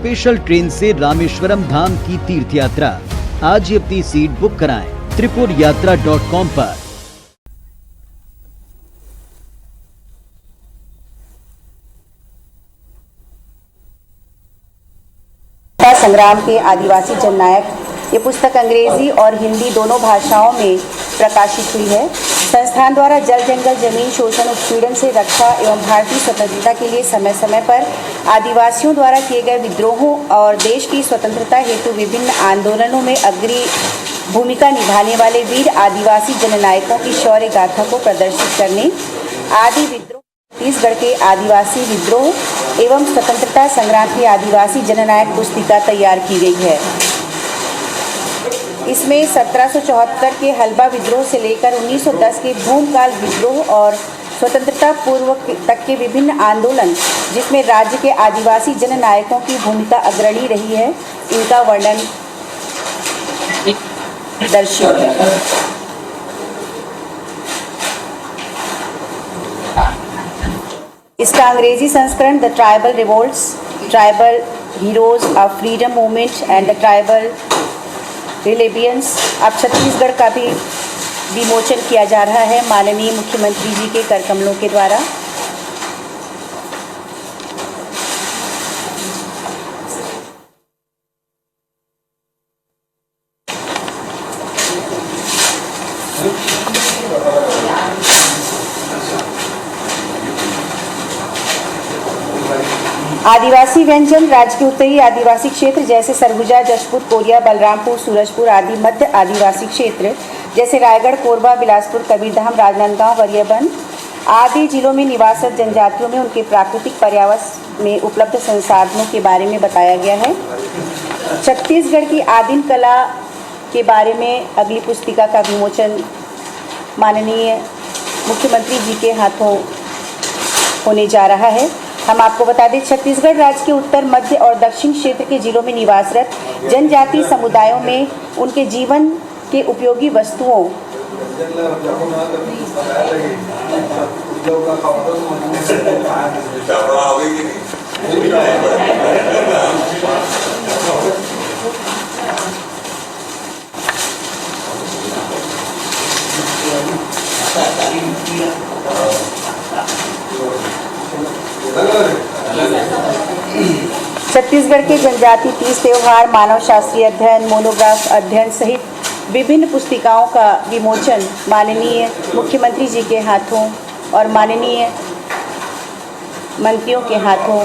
Special train से रामेश्वरम धाम की तीर्थ यात्रा। आज ही अपनी सीट बुक कराएं tripurayatra.com पर। संग्राम के आदिवासी जननायक ये पुस्तक अंग्रेजी और हिंदी दोनों भाषाओं में प्रकाशित हुई है। संस्थान द्वारा जल जंगल जमीन शोषण उत्पीड़न से रक्षा एवं भारतीय स्वतंत्रता के लिए समय समय पर आदिवासियों द्वारा किए गए विद्रोहों और देश की स्वतंत्रता हेतु विभिन्न आंदोलनों में अग्रणी भूमिका निभाने वाले वीर आदिवासी जननायकों की शौर्य गाथा को प्रदर्शित करने आदि विद्रोह छत्तीसगढ़ के आदिवासी विद्रोह एवं स्वतंत्रता संग्राम की आदिवासी जननायक पुस्तिका तैयार की गई है। इसमें 1774 के हलबा विद्रोह से लेकर 1910 के भूमकाल विद्रोह और स्वतंत्रता पूर्व तक के विभिन्न आंदोलन जिसमें राज्य के आदिवासी जननायकों की भूमिका अग्रणी रही है, इनका वर्णन दर्शित है। इसका अंग्रेजी संस्करण the tribal revolts, tribal heroes of freedom movement and the tribal rebellions अब छत्तीसगढ़ का भी विमोचन किया जा रहा है माननीय मुख्यमंत्री जी के कर कमलों के द्वारा। आदिवासी व्यंजन राज्य के उत्तरी आदिवासी क्षेत्र जैसे सरगुजा, जशपुर, कोरिया, बलरामपुर, सूरजपुर आदि मध्य आदिवासी क्षेत्र जैसे रायगढ़, कोरबा, बिलासपुर, कबीरधाम, राजनांदगांव, गरियाबंद आदि जिलों में निवासरत जनजातियों में उनके प्राकृतिक पर्यावरण में उपलब्ध संसाधनों के बारे में बताया गया है। छत्तीसगढ़ की आदिम कला के बारे में अगली पुस्तिका का विमोचन माननीय मुख्यमंत्री जी के हाथों होने जा रहा है। हम आपको बता दें, छत्तीसगढ़ राज्य के उत्तर, मध्य और दक्षिण क्षेत्र के जिलों में निवासरत जनजातीय समुदायों में उनके जीवन के उपयोगी वस्तुओं छत्तीसगढ़ के जनजाति तीज त्योहार, मानव शास्त्रीय अध्ययन, मोनोग्राफ अध्ययन सहित विभिन्न पुस्तिकाओं का विमोचन माननीय मुख्यमंत्री जी के हाथों और माननीय मंत्रियों के हाथों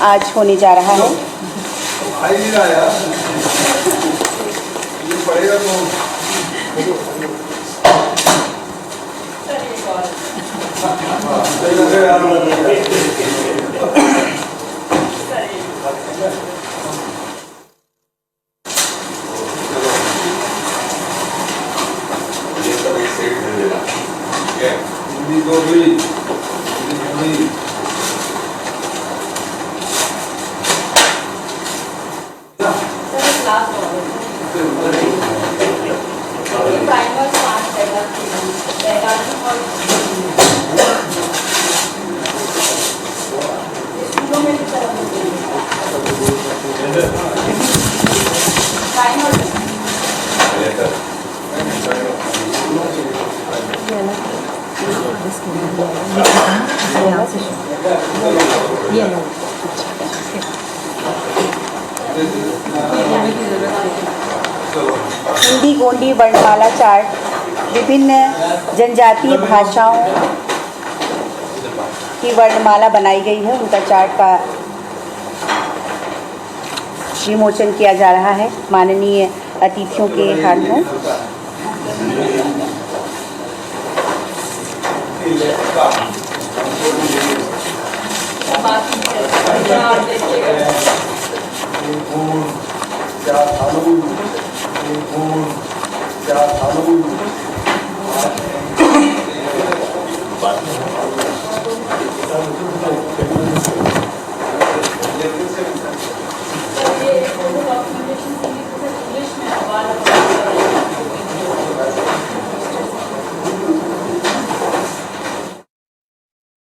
आज होने जा रहा है। हिंदी गोंडी वर्णमाला चार्ट विभिन्न जनजातीय भाषाओं की वर्णमाला बनाई गई है, उनका चार्ट का विमोचन किया जा रहा है माननीय अतिथियों के हाथों।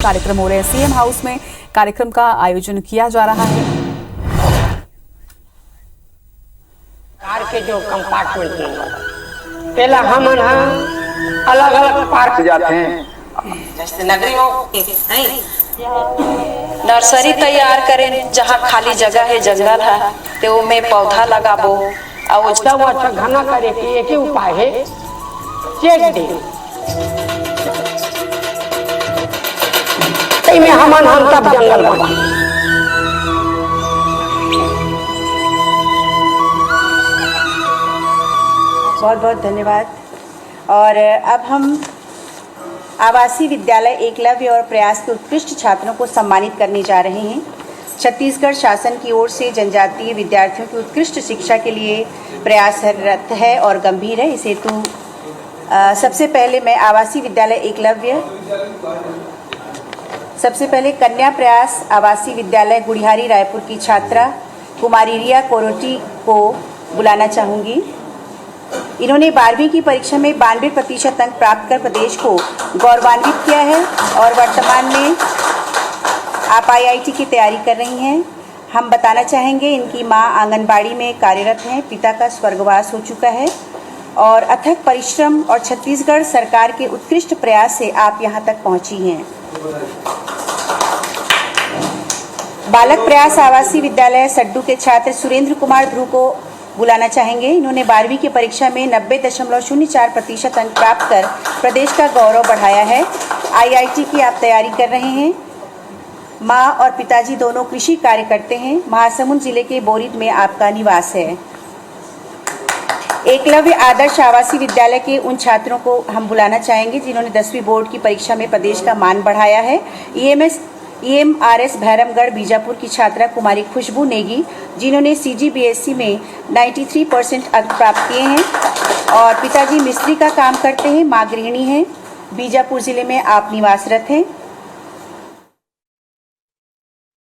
कार्यक्रम हो रहे हैं। सीएम हाउस में कार्यक्रम का आयोजन किया जा रहा है। के जो कंपार्टमेंट नंबर पहला हम अलग अलग पार्क जाते हैं, जैसे नगरियों नर्सरी तैयार करें जहाँ खाली जगह है, जंगल है, तो में पौधा लगाबो और अच्छा वो अच्छा घना करे कि एक ही उपाय है, चेक दे में हम तब जंगल बना। बहुत बहुत धन्यवाद। और अब हम आवासीय विद्यालय एकलव्य और प्रयास के उत्कृष्ट छात्रों को सम्मानित करने जा रहे हैं। छत्तीसगढ़ शासन की ओर से जनजातीय विद्यार्थियों की उत्कृष्ट शिक्षा के लिए प्रयासरत है और गंभीर है। इस हेतु सबसे पहले मैं आवासीय विद्यालय एकलव्य, सबसे पहले कन्या प्रयास आवासीय विद्यालय गुड़िहारी रायपुर की छात्रा कुमारी रिया कोरोटी को बुलाना चाहूँगी। इन्होंने 12वीं की परीक्षा में 92% अंक प्राप्त कर प्रदेश को गौरवान्वित किया है और वर्तमान में आप IIT की तैयारी कर रही हैं। हम बताना चाहेंगे इनकी मां आंगनबाड़ी में कार्यरत हैं, पिता का स्वर्गवास हो चुका है और अथक परिश्रम और छत्तीसगढ़ सरकार के उत्कृष्ट प्रयास से आप यहां तक पहुंची हैं। बालक प्रयास आवासीय विद्यालय सड्डू के छात्र सुरेंद्र कुमार ध्रुव को बुलाना चाहेंगे। इन्होंने 12वीं की परीक्षा में 90.04% अंक प्राप्त कर प्रदेश का गौरव बढ़ाया है। IIT की आप तैयारी कर रहे हैं। माँ और पिताजी दोनों कृषि कार्य करते हैं। महासमुंद जिले के बोरिद में आपका निवास है। एकलव्य आदर्श आवासीय विद्यालय के उन छात्रों को हम बुलाना चाहेंगे जिन्होंने 10वीं बोर्ड की परीक्षा में प्रदेश का मान बढ़ाया है। EMRS भैरमगढ़ बीजापुर की छात्रा कुमारी खुशबू नेगी, जिन्होंने CGBSE में 93% अंक प्राप्त किए हैं और पिताजी मिस्त्री का काम करते हैं, माँ गृहिणी हैं। बीजापुर जिले में आप निवासरत हैं।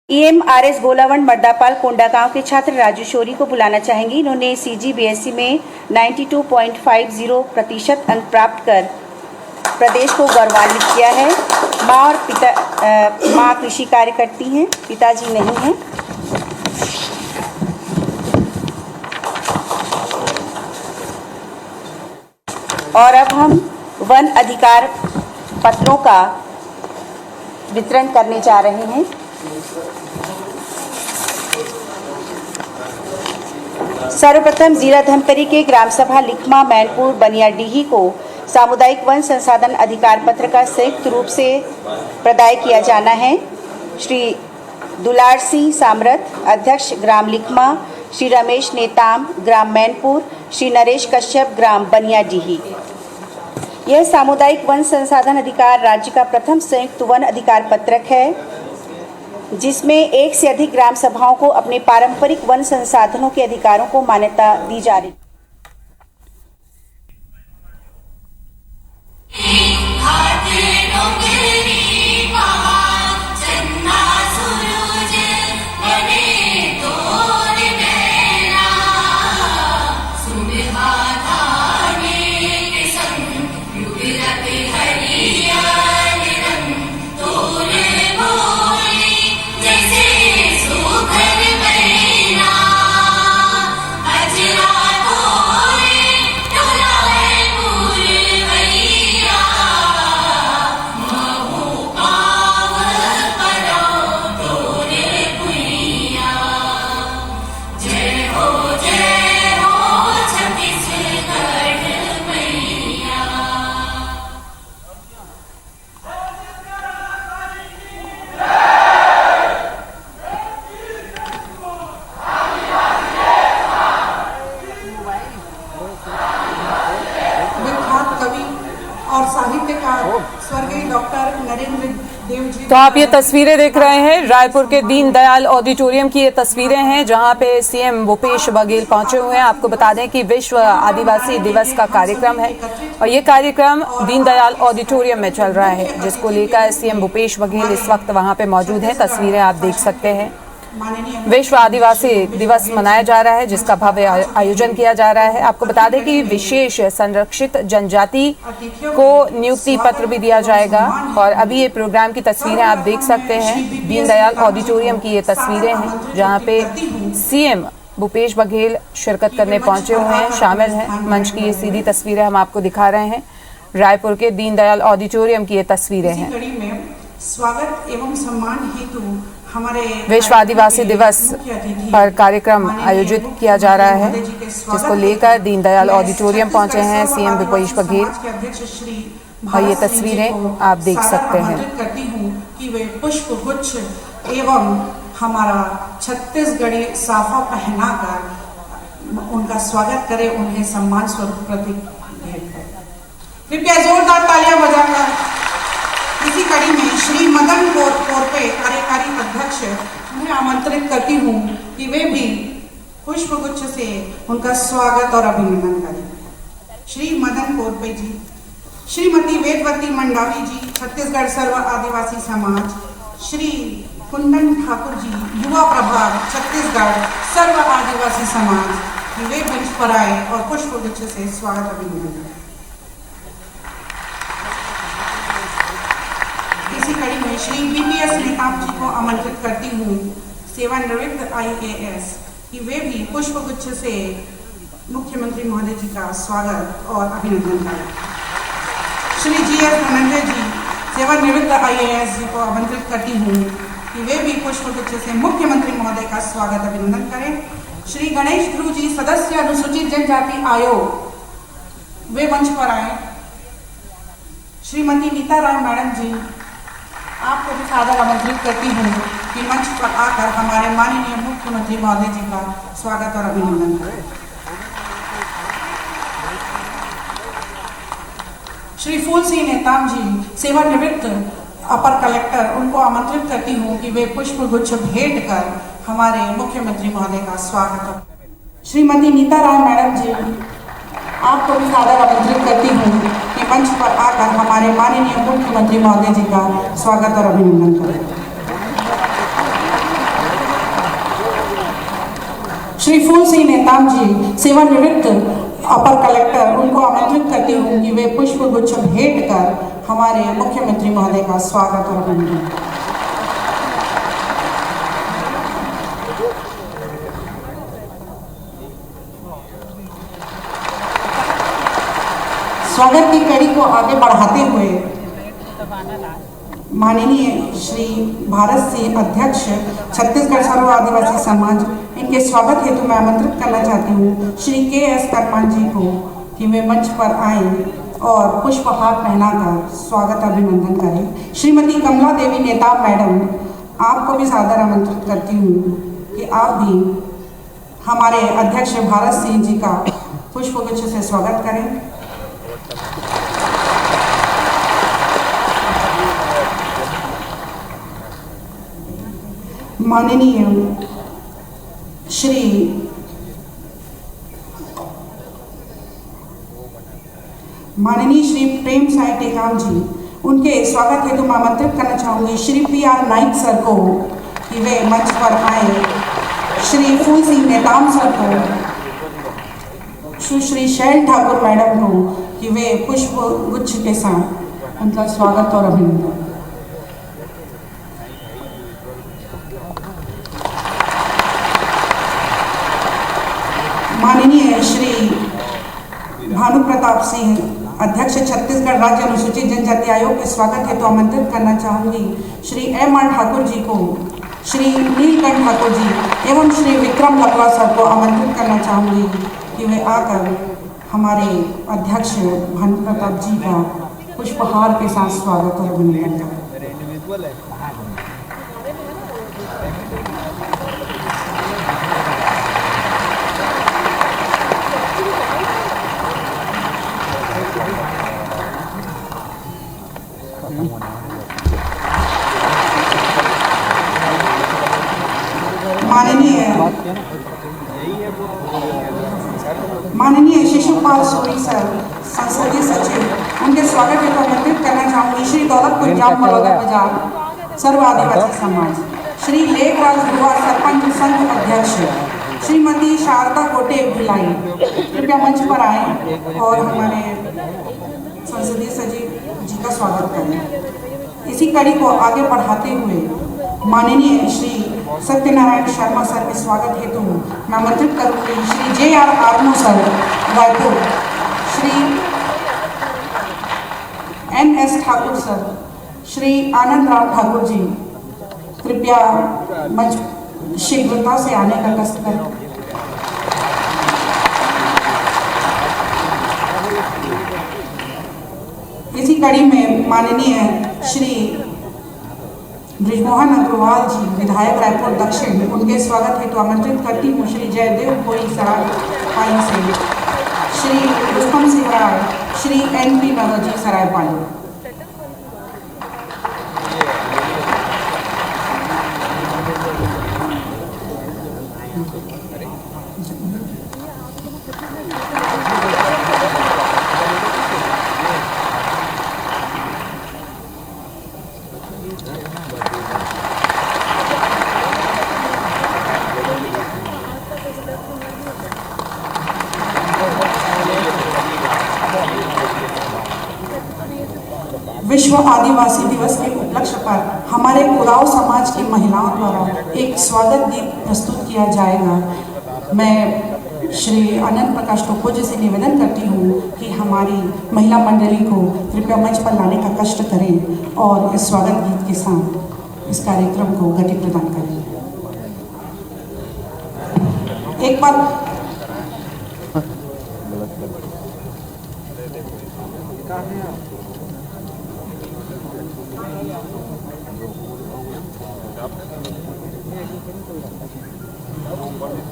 EMRS गोलावंड मर्दापाल कोंडागांव के छात्र राजू शोरी को बुलाना चाहेंगी। इन्होंने CGBSE में 92.50% अंक प्राप्त कर प्रदेश को गौरवान्वित किया है। माँ कृषि कार्य करती हैं, पिताजी नहीं हैं। और अब हम वन अधिकार पत्रों का वितरण करने जा रहे हैं। सर्वप्रथम जिला धमतरी के ग्राम सभा लिखमा मैनपुर बनियाडीही को सामुदायिक वन संसाधन अधिकार पत्र का संयुक्त रूप से प्रदाय किया जाना है। श्री दुलार सिंह सामरथ, अध्यक्ष ग्राम लिखमा, श्री रमेश नेताम ग्राम मैनपुर, श्री नरेश कश्यप ग्राम बनियाडीही। यह सामुदायिक वन संसाधन अधिकार राज्य का प्रथम संयुक्त वन अधिकार पत्रक है, जिसमें एक से अधिक ग्राम सभाओं को अपने पारंपरिक वन संसाधनों के अधिकारों को मान्यता दी जा रही। तो आप ये तस्वीरें देख रहे हैं, रायपुर के दीनदयाल ऑडिटोरियम की ये तस्वीरें हैं जहां पे CM भूपेश बघेल पहुंचे हुए हैं। आपको बता दें कि विश्व आदिवासी दिवस का कार्यक्रम है और ये कार्यक्रम दीनदयाल ऑडिटोरियम में चल रहा है, जिसको लेकर CM भूपेश बघेल इस वक्त वहां पे मौजूद हैं। तस्वीरें आप देख सकते हैं। विश्व आदिवासी दिवस मनाया जा रहा है, जिसका भव्य आयोजन किया जा रहा है। आपको बता दें कि विशेष संरक्षित जनजाति को नियुक्ति पत्र भी दिया जाएगा और अभी ये प्रोग्राम की तस्वीरें आप देख सकते हैं। दीनदयाल ऑडिटोरियम की ये तस्वीरें हैं जहां पे CM भूपेश बघेल शिरकत करने पहुंचे हुए हैं, शामिल हैं। मंच की ये सीधी तस्वीरें हम आपको दिखा रहे हैं। रायपुर के दीनदयाल ऑडिटोरियम की ये तस्वीरें हैं। कड़ी में स्वागत एवं सम्मान हेतु हमारे विश्व आदिवासी दिवस पर कार्यक्रम आयोजित किया जा रहा है, जिसको लेकर दीनदयाल ऑडिटोरियम पहुंचे हैं सीएम भूपेश बघेल। और ये तस्वीरें आप देख सकते हैं। करती हूँ कि वे पुष्प गुच्छ एवं हमारा छत्तीसगढ़ी साफा पहनाकर उनका स्वागत करें, उन्हें सम्मान स्वरूप प्रतीक भेंट करें। कृपया जोरदार तालियां बजाकर इसी कड़ी में श्री मदन कोरपे कार्यकारी अध्यक्ष उन्हें आमंत्रित करती हूँ कि वे भी पुष्पगुच्छ से उनका स्वागत और अभिनंदन करें। श्री मदन कोरपे जी, श्रीमती वेदवती मंडावी जी, छत्तीसगढ़ सर्व आदिवासी समाज, श्री कुंदन ठाकुर जी, युवा प्रभाग छत्तीसगढ़ सर्व आदिवासी समाज, वे मंच पर आए और पुष्पगुच्छ से स्वागत अभिनंदन करें। इसी कड़ी में श्री बीपीएस नेताम जी को आमंत्रित करती हूँ, सेवानिवृत्त IAS, कि वे भी पुष्पगुच्छ से मुख्यमंत्री महोदय जी का स्वागत और अभिनंदन करें। श्री GS धनंजय जी, सेवानिवृत्त IAS जी को आमंत्रित करती हूँ कि वे भी पुष्पगुच्छ से मुख्यमंत्री महोदय का स्वागत अभिनंदन करें। श्री गणेश ध्रुव जी, सदस्य अनुसूचित जनजाति आयोग, वे मंच पर आए। श्रीमती नीता राय मैडम जी, आपको भी सादर आमंत्रित करती हूँ कि मंच पर आकर हमारे माननीय मुख्यमंत्री महोदय जी का स्वागत और अभिनंदन करें। श्री फूल सिंह नेताम जी, सेवानिवृत्त अपर कलेक्टर, उनको आमंत्रित करती हूँ कि वे पुष्पगुच्छ भेंट कर हमारे मुख्यमंत्री महोदय का स्वागत करें। श्रीमती नीता राय मैडम जी, आपको भी सादर आमंत्रित करती हूँ कि मंच पर आकर हमारे माननीय मुख्यमंत्री महोदय जी का स्वागत और अभिनंदन करें। श्री फूल सिंह नेताम जी, सेवानिवृत्त अपर कलेक्टर, उनको आमंत्रित करती हूँ कि वे पुष्पगुच्छ भेंट कर हमारे मुख्यमंत्री महोदय का स्वागत और अभिनंदन करें। स्वागत की कड़ी को आगे बढ़ाते हुए माननीय श्री भारत सिंह अध्यक्ष छत्तीसगढ़ सर्व आदिवासी समाज, इनके स्वागत हेतु मैं आमंत्रित करना चाहती हूँ श्री KS कर्मान जी को कि वे मंच पर आए और पुष्पहार पहनाकर स्वागत अभिनंदन करें। श्रीमती कमला देवी नेताम मैडम, आपको भी सादर आमंत्रित करती हूँ कि आप भी हमारे अध्यक्ष भारत सिंह जी का पुष्पगुच्छ से स्वागत करें। माननीय श्री प्रेम साई टेकाम जी, उनके स्वागत हेतु मैं आमंत्रित करना चाहूँगी श्री PR नाइक सर को कि वे मंच पर आए। श्री फूल सिंह नेताम सर को, सुश्री शैल ठाकुर मैडम को कि वे पुष्पगुच्छ के साथ उनका स्वागत और अभिनंदन। माननीय श्री भानु प्रताप सिंह, अध्यक्ष छत्तीसगढ़ राज्य अनुसूचित जनजाति आयोग के स्वागत हेतु आमंत्रित करना चाहूँगी श्री MR ठाकुर जी को, श्री नीलकंठ ठाकुर जी एवं श्री विक्रम लकड़ा सर को आमंत्रित करना चाहूँगी कि वे आकर हमारे अध्यक्ष भानु प्रताप जी का पुष्पहार के साथ स्वागत और अभिनंदन करें। माननीय शिशुपाल सोनी सर, संसदीय सचिव, उनके स्वागत हेतु आमंत्रित करना चाहूँगी श्री दौलतपुर जाम बलौदा बाजार सर्व आदिवासी समाज, श्री लेखराज दुआ सरपंच संघ अध्यक्ष, श्रीमती शारदा कोटे भिलाई, कृपया मंच पर आए और हमारे संसदीय सचिव जी का स्वागत करें। इसी कड़ी को आगे बढ़ाते हुए माननीय श्री सत्यनारायण शर्मा सर के स्वागत हेतु मैं आमंत्रित करूंगी Shri JR Armo sir Raipur, Shri NS Thakur sir, Shri Anand Ram Thakur ji, कृपया मंच शीघ्रता से आने का कष्ट करें। इसी कड़ी में माननीय श्री बृजमोहन अग्रवाल जी विधायक रायपुर दक्षिण, उनके स्वागत हेतु आमंत्रित करती हूँ श्री जयदेव भोई सरायपाली से, श्री रुस्तम सिंह राय, श्री NP नवजी सरायपाली। विश्व आदिवासी दिवस के उपलक्ष्य पर हमारे उरांव समाज की महिलाओं द्वारा एक स्वागत गीत प्रस्तुत किया जाएगा। मैं श्री आनंद प्रकाश टोप्पो से निवेदन करती हूँ कि हमारी महिला मंडली को कृपया मंच पर लाने का कष्ट करें और इस स्वागत गीत के साथ इस कार्यक्रम को गति प्रदान करें। एक बार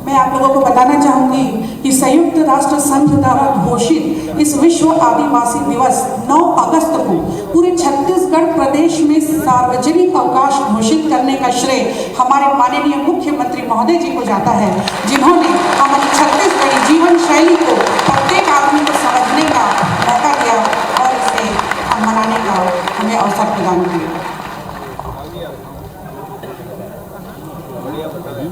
मैं आप लोगों को बताना चाहूंगी कि संयुक्त राष्ट्र संघ द्वारा घोषित इस विश्व आदिवासी दिवस 9 अगस्त को पूरे छत्तीसगढ़ प्रदेश में सार्वजनिक अवकाश घोषित करने का श्रेय हमारे माननीय मुख्यमंत्री महोदय जी को जाता है, जिन्होंने हमारी छत्तीसगढ़ी जीवन शैली को प्रत्येक आदमी को समझने का मौका दिया और इसे मनाने का हमें अवसर प्रदान किया।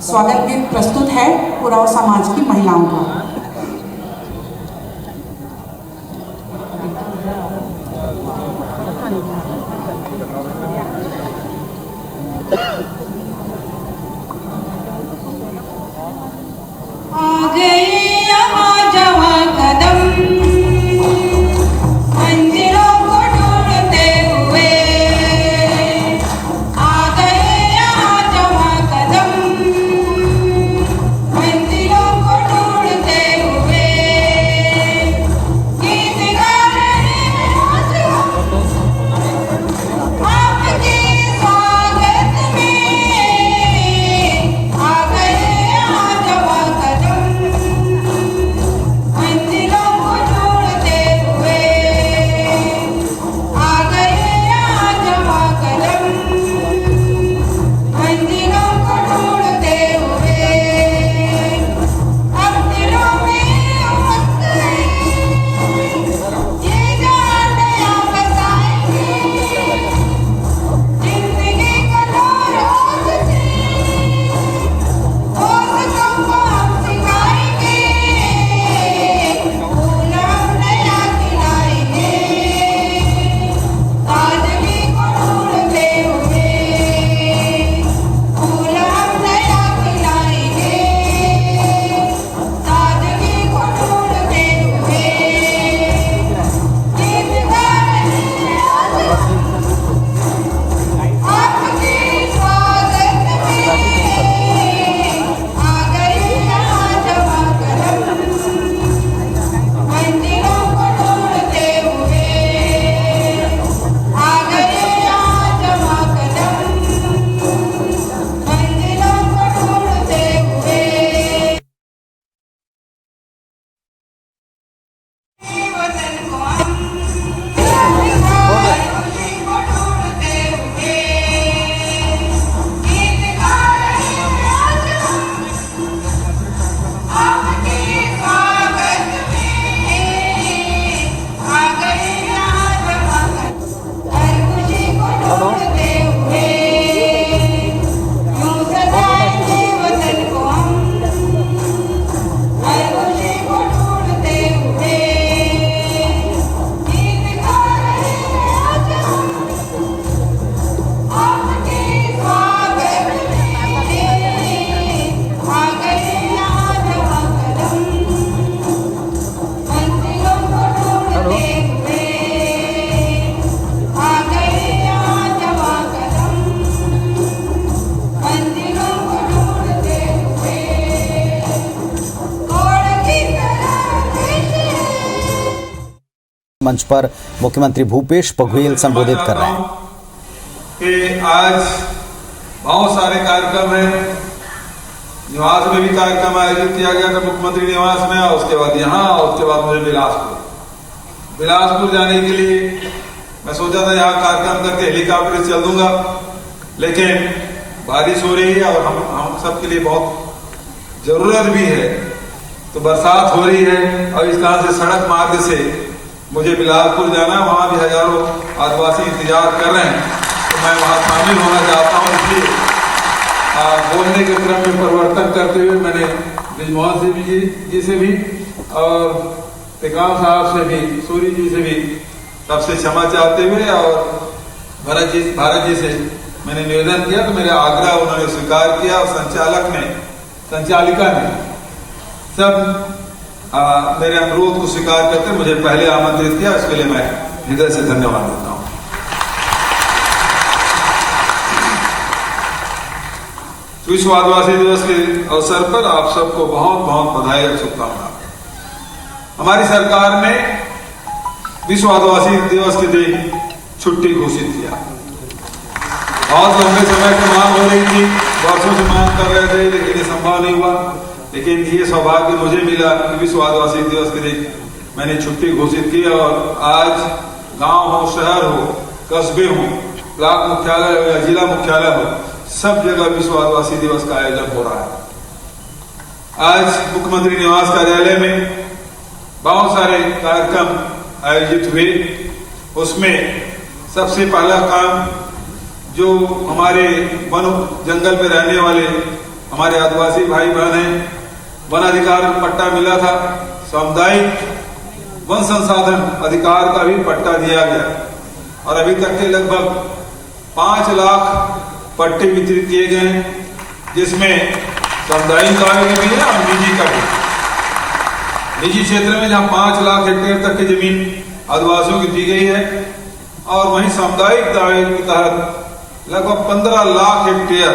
स्वागत गीत प्रस्तुत है उरांव समाज की महिलाओं का। आ गए यहाँ जहाँ कदम मंजिलों को ढूंढते हुए, आ गए यहाँ जहाँ कदम मंजिलों को ढूंढते मंच पर मुख्यमंत्री भूपेश बघेल संबोधित कर रहे हैं कि आज बहुत सारे कार्यक्रम हैं। निवास में भी कार्यक्रम आयोजित किया गया था, मुख्यमंत्री निवास में, और उसके बाद यहाँ, और उसके बाद मुझे बिलासपुर जाने के लिए मैं सोचा था यहाँ कार्यक्रम करके हेलीकॉप्टर से चल दूंगा, लेकिन बारिश हो रही है और हम सबके लिए बहुत जरूरत भी है, तो बरसात हो रही है और इस तरह से सड़क मार्ग से मुझे बिलासपुर जाना, वहाँ भी हजारों आदिवासी इंतजार कर रहे हैं, तो मैं वहाँ शामिल होना चाहता हूँ। इसलिए बोलने के क्रम में परिवर्तन करते हुए मैंने ब्रिजमोहन सिंह जी से भी और टेकाम साहब से भी, सूरी जी से भी सबसे क्षमा चाहते हुए और भारत जी से मैंने निवेदन किया, तो मेरा आग्रह उन्होंने स्वीकार किया और संचालिका ने सब मेरे अनुरोध को स्वीकार करते मुझे पहले आमंत्रित किया। इसके लिए मैं हृदय से धन्यवाद देता हूँ। विश्व आदिवासी दिवस के अवसर पर आप सबको बहुत बहुत बधाई और शुभकामनाएं। हमारी सरकार ने विश्व आदिवासी दिवस के दिन छुट्टी घोषित किया। बहुत लंबे समय की मांग हो रही थी, वर्षों से मांग कर रहे थे, लेकिन ये संभव नहीं हुआ। लेकिन ये सौभाग्य मुझे मिला कि विश्व आदिवासी दिवस के दिन मैंने छुट्टी घोषित की और आज गांव हो, शहर हो, कस्बे हो, ब्लॉक मुख्यालय हो या जिला मुख्यालय हो, सब जगह विश्व आदिवासी दिवस का आयोजन हो रहा है। आज मुख्यमंत्री निवास कार्यालय में बहुत सारे कार्यक्रम आयोजित हुए। उसमें सबसे पहला काम जो हमारे वन जंगल में रहने वाले हमारे आदिवासी भाई बहन हैं, वन अधिकार पट्टा मिला था, सामुदायिक वन संसाधन अधिकार का भी पट्टा दिया गया और अभी तक के लगभग 5 लाख पट्टे वितरित किए गए, जिसमें सामुदायिक का भी है और निजी का भी। निजी क्षेत्र में जहां 5 लाख हेक्टेयर तक की जमीन आदिवासियों की दी गई है और वहीं सामुदायिक दावे के तहत लगभग 15 लाख हेक्टेयर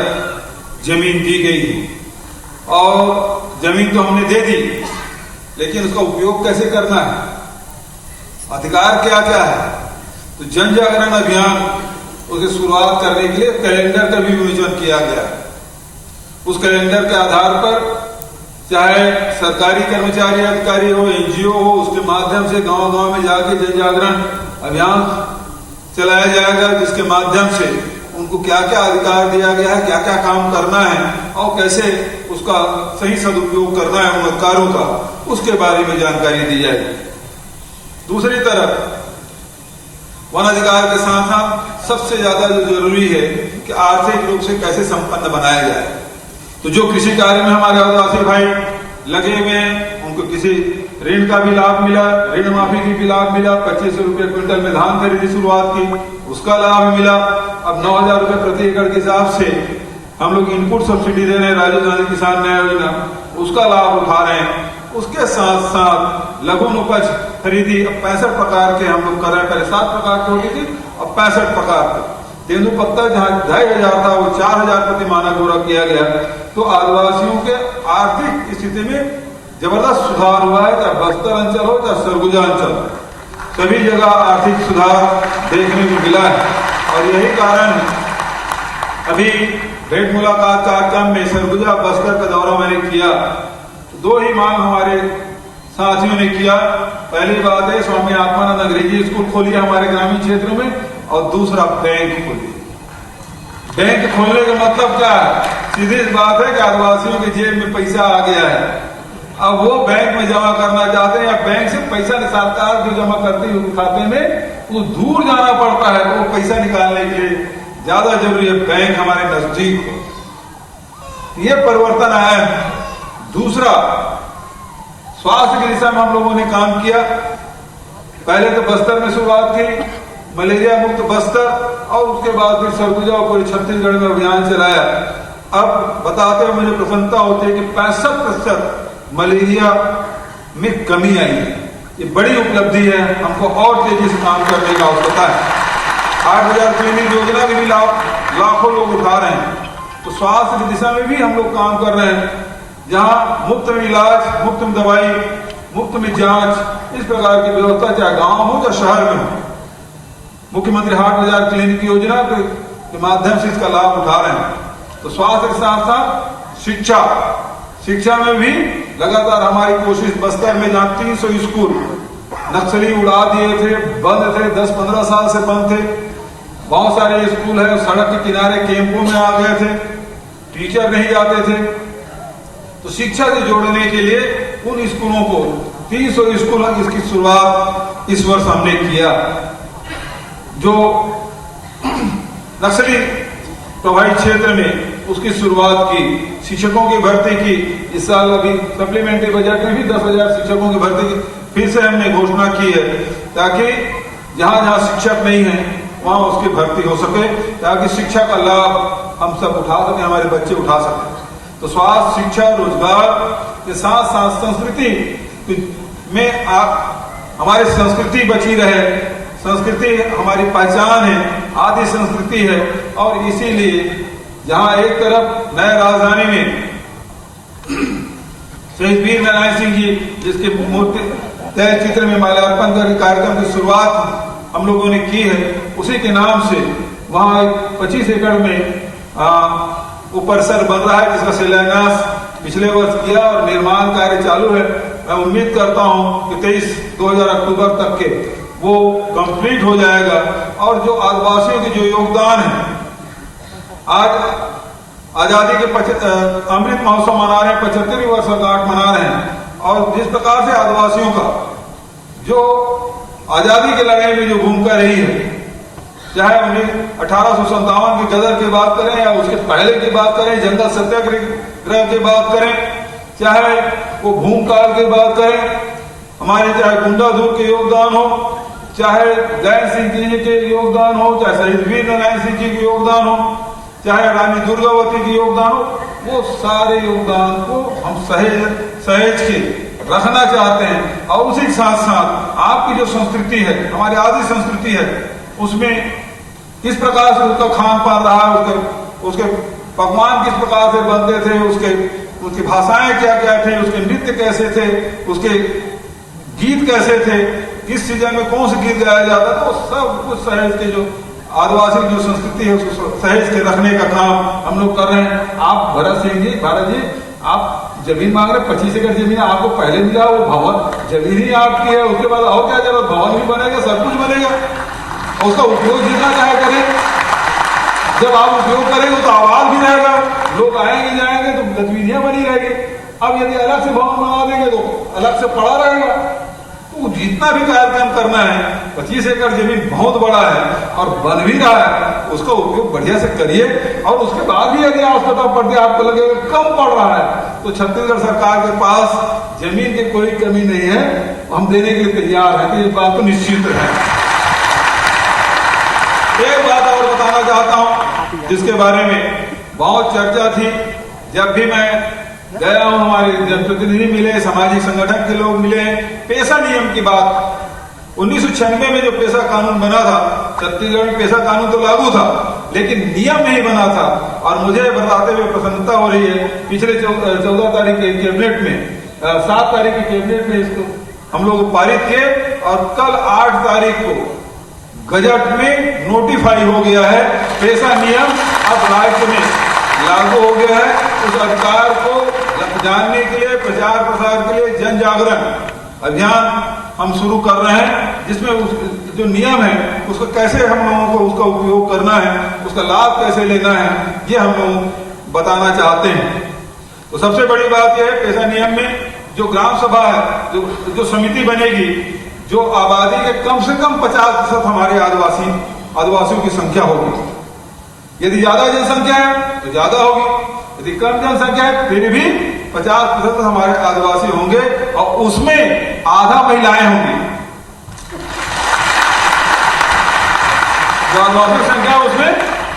जमीन दी गई है। और जमीन तो हमने दे दी, लेकिन उसका उपयोग कैसे करना है, अधिकार क्या क्या है, तो जन जागरण अभियान उसकी शुरुआत करने के लिए कैलेंडर का भी विमोचन किया गया। उस कैलेंडर के आधार पर चाहे सरकारी कर्मचारी अधिकारी हो, एनजीओ हो, उसके माध्यम से गांव-गांव में जाके जन जागरण अभियान चलाया जाएगा, जिसके माध्यम से उनको क्या क्या अधिकार दिया गया है, क्या क्या काम करना है और कैसे उसका सही सदुपयोग करना है उन अधिकारों का, उसके बारे में जानकारी दी जाएगी। दूसरी तरफ वन अधिकार के साथ साथ सबसे ज्यादा जो जरूरी है कि आर्थिक रूप से कैसे संपन्न बनाया जाए। तो जो कृषि कार्य में हमारे आदिवासी भाई लगे हुए हैं, उनको किसी ऋण का भी लाभ मिला, ऋण माफी की भी लाभ मिला, 2500 रुपये क्विंटल में धान खरीदी शुरुआत की, उसका लाभ मिला। अब 9,000 रुपये प्रति एकड़ के हिसाब से हम लोग इनपुट सब्सिडी दे रहे हैं, राजीव गांधी किसान न्याय योजना, उसका लाभ उठा रहे हैं। उसके साथ साथ लघु उपज खरीदी 65 प्रकार के हम लोग कर रहे हैं। पहले 7 प्रकार की होती थी, अब 65 प्रकार के। तेंदुपत्ता जहाँ 2,500 था वो 4,000 प्रति मानक पूरा किया गया। तो आदिवासियों के आर्थिक स्थिति में जबरदस्त सुधार हुआ है, चाहे बस्तर अंचल हो चाहे सरगुजा अंचल, सभी जगह आर्थिक सुधार देखने को मिला है। और यही कारण अभी भेंट मुलाकात कार्यक्रम में सरगुजा बस्तर का दौरा मैंने किया, 2 ही मांग हमारे साथियों ने किया। पहली बात है स्वामी आत्मानंद अंग्रेजी स्कूल खोलिए हमारे ग्रामीण क्षेत्रों में, और दूसरा बैंक खोलिए। बैंक खोलने का मतलब क्या है, सीधी बात है कि आदिवासियों के जेब में पैसा आ गया है, अब वो बैंक में जमा करना चाहते हैं या बैंक से पैसा सरकार जो जमा करती है खाते में, वो दूर जाना पड़ता है। वो पैसा निकालने के लिए ज्यादा जरूरी है बैंक हमारे नजदीक हो। ये परिवर्तन आया है। दूसरा, स्वास्थ्य की दिशा में हम लोगों ने काम किया। पहले तो बस्तर में शुरुआत की, मलेरिया मुक्त बस्तर, और उसके बाद फिर सरगुजा और पूरे छत्तीसगढ़ में अभियान चलाया। अब बताते हुए मुझे प्रसन्नता होती है कि 65% मलेरिया में कमी आई है। ये बड़ी उपलब्धि है, हमको और तेजी से काम करने का आवश्यकता है। 8,000 क्लिनिक योजना के भी लाखों लोग उठा रहे हैं। तो स्वास्थ्य की दिशा में भी हम लोग काम कर रहे हैं, जहां मुफ्त में इलाज, मुफ्त में दवाई मुफ्त में जांच, इस प्रकार की व्यवस्था चाहे गांव हो या शहर में हो। मुख्यमंत्री हाट बाजार क्लिनिक योजना के माध्यम से इसका लाभ उठा रहे हैं। तो स्वास्थ्य के साथ साथ शिक्षा में भी लगातार हमारी कोशिश। बस्तर में जहां 300 स्कूल नक्सली उड़ा दिए थे, बंद थे, 10-15 साल से बंद थे, बहुत सारे स्कूल है सड़क के किनारे कैंपों में आ गए थे, टीचर नहीं आते थे। तो शिक्षा से जोड़ने के लिए उन स्कूलों को 300 स्कूल इसकी शुरुआत इस वर्ष हमने किया। जो नक्सली प्रभावित क्षेत्र में उसकी शुरुआत की, शिक्षकों की भर्ती की। इस साल अभी सप्लीमेंट्री बजट में भी 10,000 शिक्षकों की भर्ती की फिर से हमने घोषणा की है, ताकि जहां जहां शिक्षक नहीं है वहां उसकी भर्ती हो सके, ताकि शिक्षा का लाभ हम सब उठा सके, हमारे बच्चे उठा सके। तो स्वास्थ्य, शिक्षा, रोजगार के साथ साथ संस्कृति में हमारी संस्कृति बची रहे। संस्कृति हमारी पहचान है, आदि संस्कृति है। और इसीलिए जहां एक तरफ नए राजधानी में शहीद वीर नारायण सिंह जी जिसके मूर्ति तय चित्र में माल्यार्पण कर कार्यक्रम की शुरुआत हम लोगों ने की है, उसी के नाम से वहां 25 एकड़ में वो परिसर बन रहा है, जिसका शिलान्यास पिछले वर्ष किया और निर्माण कार्य चालू है। मैं उम्मीद करता हूं कि 23 अक्टूबर तक के वो कंप्लीट हो जाएगा। और जो आदिवासियों के जो योगदान है, आज आजादी के अमृत महोत्सव मना रहे हैं, 75वीं वर्षगांठ मना रहे हैं। और जिस प्रकार से आदिवासियों का जो आजादी के लड़ाई में जो भूमिका रही है, चाहे 1857 की गदर की बात करें या उसके पहले की बात करें, जंगल सत्याग्रह की बात करें, चाहे वो भूमकाल की बात करें, हमारे चाहे गुंडाधुर के योगदान हो, चाहे जैन सिंह जी के योगदान हो, चाहे शहीद वीर नारायण सिंह जी के योगदान हो, चाहे रानी दुर्गावती के योगदान हो, वो सारे योगदान को हम सहेज के रखना चाहते हैं। और उसी के साथ साथ आपकी जो संस्कृति है, हमारी आदि संस्कृति है, उसमें किस प्रकार से उसका खान पान रहा है, उसके पकवान किस प्रकार से बनते थे, उसकी भाषाएं क्या क्या थे, उसके नृत्य कैसे थे, उसके गीत कैसे थे, किस सीजन में कौन सा गीत गाया जाता, तो सब कुछ सहेज के जो आदिवासी जो संस्कृति है उसको सहेज के रखने का काम हम लोग कर रहे हैं। आप भारत जी आप जमीन मांग रहे, 25 एकड़ जमीन आपको पहले मिला, वो भवन जमीन ही आपकी है, उसके बाद और क्या जरूरत, भवन भी बनेगा, सब कुछ बनेगा, उसका उपयोग जितना चाहे करें। जब आप उपयोग करेंगे तो आवाज भी रहेगा, लोग आएंगे जाएंगे तो गतिविधियां बनी रहेगी। अब यदि अलग से भवन बना देंगे तो अलग से पड़ा रहेगा। तो जितना भी कार्यक्रम करना है, 25 एकड़ जमीन बहुत बड़ा है और बन भी रहा है, उसका उपयोग बढ़िया से करिए। और उसके बाद भी यदि आवश्यकता पड़ती है, आपको लगेगा कम पड़ रहा है, तो छत्तीसगढ़ सरकार के पास जमीन की कोई कमी नहीं है, हम देने के लिए तैयार हैं, तो ये बात तो निश्चित है। एक बात और बताना चाहता हूं जिसके बारे में बहुत चर्चा थी। जब भी मैं गया हूं, हमारे जनप्रतिनिधि मिले, सामाजिक संगठन के लोग मिले, पेशा नियम की बात। 1996 में जो पेशा कानून बना था, छत्तीसगढ़ में पेशा कानून तो लागू था, लेकिन नियम नहीं बना था। और मुझे बताते हुए प्रसन्नता हो रही है, पिछले 14 तारीख के कैबिनेट में, 7 तारीख के कैबिनेट में इसको हम लोग पारित किए और कल 8 तारीख को गजट में नोटिफाई हो गया है। पेशा नियम अब राज्य में लागू हो गया है। उस अधिकार को जानने के लिए, प्रचार प्रसार के लिए जन जागरण अभियान हम शुरू कर रहे हैं, जिसमें जो नियम है उसको कैसे हम लोगों को उसका उपयोग करना है, उसका लाभ कैसे लेना है, ये हम लोग बताना चाहते हैं। तो सबसे बड़ी बात यह है, पेशा नियम में जो ग्राम सभा है, जो समिति बनेगी, जो आबादी के कम से कम 50% हमारे आदिवासियों की संख्या होगी। यदि ज्यादा जनसंख्या है तो ज्यादा होगी, यदि कम जनसंख्या है फिर भी 50% हमारे आदिवासी होंगे और उसमें आधा महिलाएं होंगी। जो आदिवासी संख्या उसमें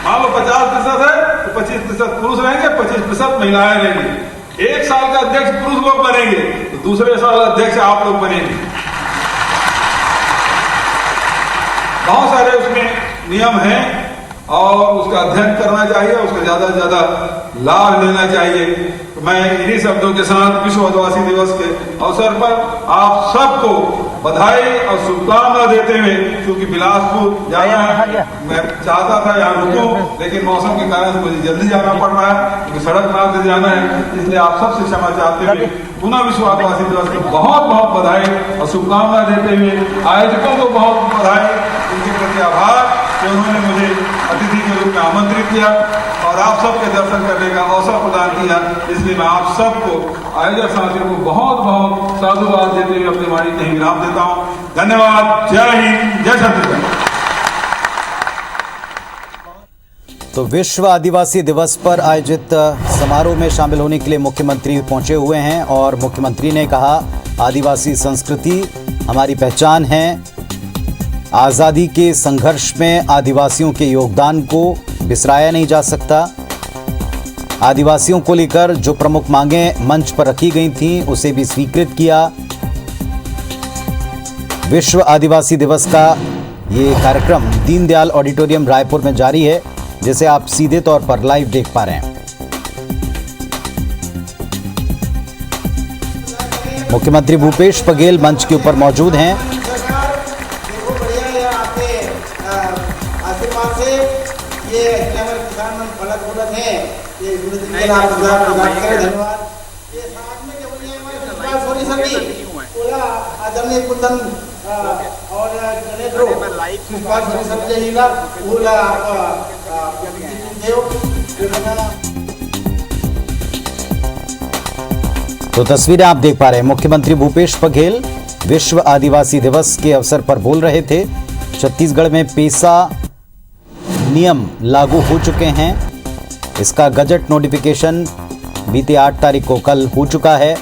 मान लो 50% है तो 25% पुरुष रहेंगे, 25% महिलाएं रहेंगी। एक साल का अध्यक्ष पुरुष लोग बनेंगे तो दूसरे साल अध्यक्ष आप लोग बनेंगे। बहुत सारे उसमें नियम हैं और उसका अध्ययन करना चाहिए, उसका ज्यादा से ज्यादा लाभ लेना चाहिए। तो मैं इन्हीं शब्दों के साथ विश्व आदिवासी दिवस के अवसर पर आप सबको बधाई और शुभकामना देते हुए, क्योंकि बिलासपुर जाना मैं चाहता था यहाँ रुकूं, लेकिन मौसम के कारण मुझे जल्दी जाना पड़ रहा है, क्योंकि सड़क मार्ग से जाना है, इसलिए आप सबसे क्षमा चाहते हुए पुनः विश्व आदिवासी दिवस की बहुत बहुत बधाई और शुभकामना देते हुए आयोजकों को बहुत बधाई, उनके प्रति आभार कि उन्होंने मुझे अतिथि के रूप में आमंत्रित किया और आप सबके दर्शन करने का अवसर प्रदान किया। इसलिए मैं आप सबको आयोजक साथियों को बहुत बहुत साधुवाद देते हुए अपनी वाणी कहीं विराम देता हूँ। धन्यवाद। जय हिंद, जय छत्तीसगढ़। तो विश्व आदिवासी दिवस पर आयोजित समारोह में शामिल होने के लिए मुख्यमंत्री पहुंचे हुए हैं और मुख्यमंत्री ने कहा, आदिवासी संस्कृति हमारी पहचान है। आज़ादी के संघर्ष में आदिवासियों के योगदान को बिसराया नहीं जा सकता। आदिवासियों को लेकर जो प्रमुख मांगें मंच पर रखी गई थीं, उसे भी स्वीकृत किया। विश्व आदिवासी दिवस का ये कार्यक्रम दीनदयाल ऑडिटोरियम रायपुर में जारी है, जिसे आप सीधे तौर पर लाइव देख पा रहे हैं। मुख्यमंत्री भूपेश बघेल मंच के ऊपर मौजूद हैं। तो तस्वीरें आप देख पा रहे हैं, मुख्यमंत्री भूपेश बघेल विश्व आदिवासी दिवस के अवसर पर बोल रहे थे। छत्तीसगढ़ में पेसा नियम लागू हो चुके हैं। इसका गजट नोटिफिकेशन बीते 8 तारीख को कल हो चुका है।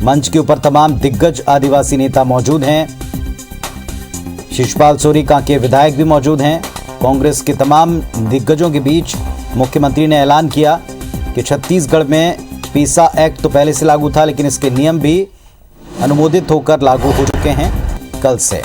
मंच के ऊपर तमाम दिग्गज आदिवासी नेता मौजूद हैं। शिशपाल सोरी कांकेर विधायक भी मौजूद हैं। कांग्रेस के तमाम दिग्गजों के बीच मुख्यमंत्री ने ऐलान किया कि छत्तीसगढ़ में पेसा एक्ट तो पहले से लागू था, लेकिन इसके नियम भी अनुमोदित होकर लागू हो चुके हैं कल से।